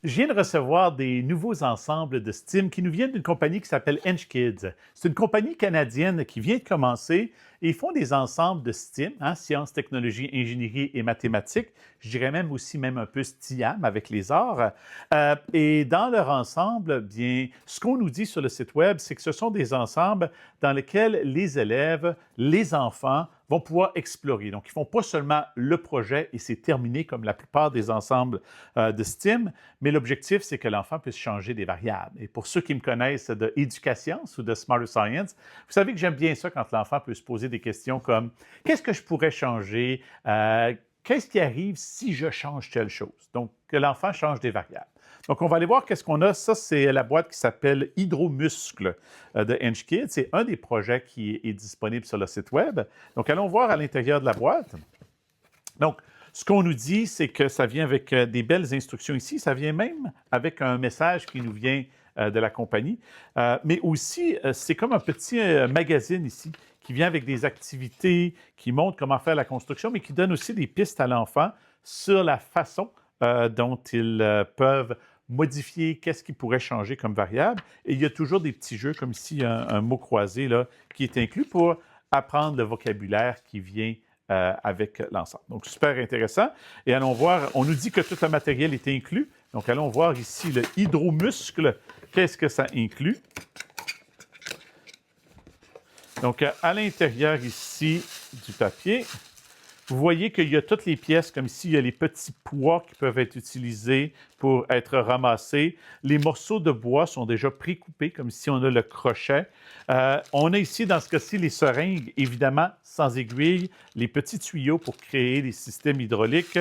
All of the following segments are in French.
Je viens de recevoir des nouveaux ensembles de STEAM qui nous viennent d'une compagnie qui s'appelle EnchKids. C'est une compagnie canadienne qui vient de commencer et ils font des ensembles de STEAM, sciences, technologies, ingénierie et mathématiques. Je dirais même aussi même un peu STIAM avec les arts. Et dans leur ensemble, bien, ce qu'on nous dit sur le site web, c'est que ce sont des ensembles dans lesquels les élèves, les enfants vont pouvoir explorer. Donc, ils ne font pas seulement le projet et c'est terminé comme la plupart des ensembles de STEAM, mais l'objectif, c'est que l'enfant puisse changer des variables. Et pour ceux qui me connaissent de Éducation ou de Smarter Science, vous savez que j'aime bien ça quand l'enfant peut se poser des questions comme qu'est-ce que je pourrais changer? Qu'est-ce qui arrive si je change telle chose? Donc, que l'enfant change des variables. Donc, on va aller voir qu'est-ce qu'on a. Ça, c'est la boîte qui s'appelle Hydromuscle de EnchKids. C'est un des projets qui est disponible sur le site web. Donc, allons voir à l'intérieur de la boîte. Donc, ce qu'on nous dit, c'est que ça vient avec des belles instructions ici. Ça vient même avec un message qui nous vient de la compagnie. Mais aussi, c'est comme un petit magazine ici qui vient avec des activités, qui montre comment faire la construction, mais qui donne aussi des pistes à l'enfant sur la façon dont ils peuvent modifier, qu'est-ce qui pourrait changer comme variable. Et il y a toujours des petits jeux, comme ici, un mot croisé là, qui est inclus pour apprendre le vocabulaire qui vient avec l'ensemble. Donc, super intéressant. Et allons voir, on nous dit que tout le matériel est inclus. Donc, allons voir ici le hydromuscle. Qu'est-ce que ça inclut? Donc, à l'intérieur ici du papier, vous voyez qu'il y a toutes les pièces, comme ici, il y a les petits poids qui peuvent être utilisés pour être ramassés. Les morceaux de bois sont déjà précoupés, comme ici, on a le crochet. On a ici, dans ce cas-ci, les seringues, évidemment, sans aiguille, les petits tuyaux pour créer des systèmes hydrauliques.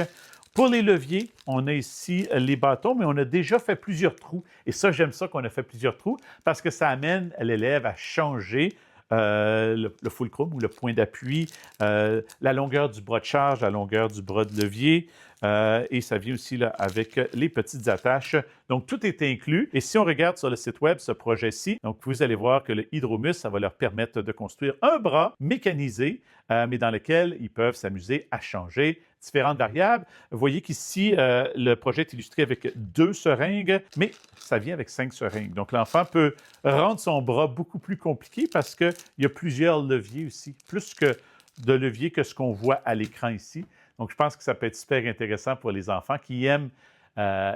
Pour les leviers, on a ici les bâtons, mais on a déjà fait plusieurs trous. Et ça, j'aime ça qu'on a fait plusieurs trous parce que ça amène l'élève à changer le fulcrum ou le point d'appui, la longueur du bras de charge, la longueur du bras de levier. Et ça vient aussi là, avec les petites attaches. Donc, tout est inclus. Et si on regarde sur le site web ce projet-ci, donc vous allez voir que le Hydromus, ça va leur permettre de construire un bras mécanisé, mais dans lequel ils peuvent s'amuser à changer différentes variables. Vous voyez qu'ici, le projet est illustré avec 2 seringues, mais ça vient avec 5 seringues. Donc, l'enfant peut rendre son bras beaucoup plus compliqué parce qu'il y a plusieurs leviers aussi, plus que de leviers que ce qu'on voit à l'écran ici. Donc, je pense que ça peut être super intéressant pour les enfants qui aiment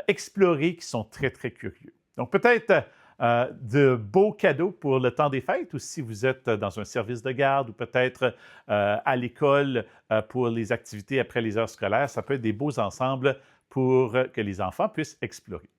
explorer, qui sont très, très curieux. Donc, peut-être de beaux cadeaux pour le temps des fêtes ou si vous êtes dans un service de garde ou peut-être à l'école pour les activités après les heures scolaires. Ça peut être des beaux ensembles pour que les enfants puissent explorer.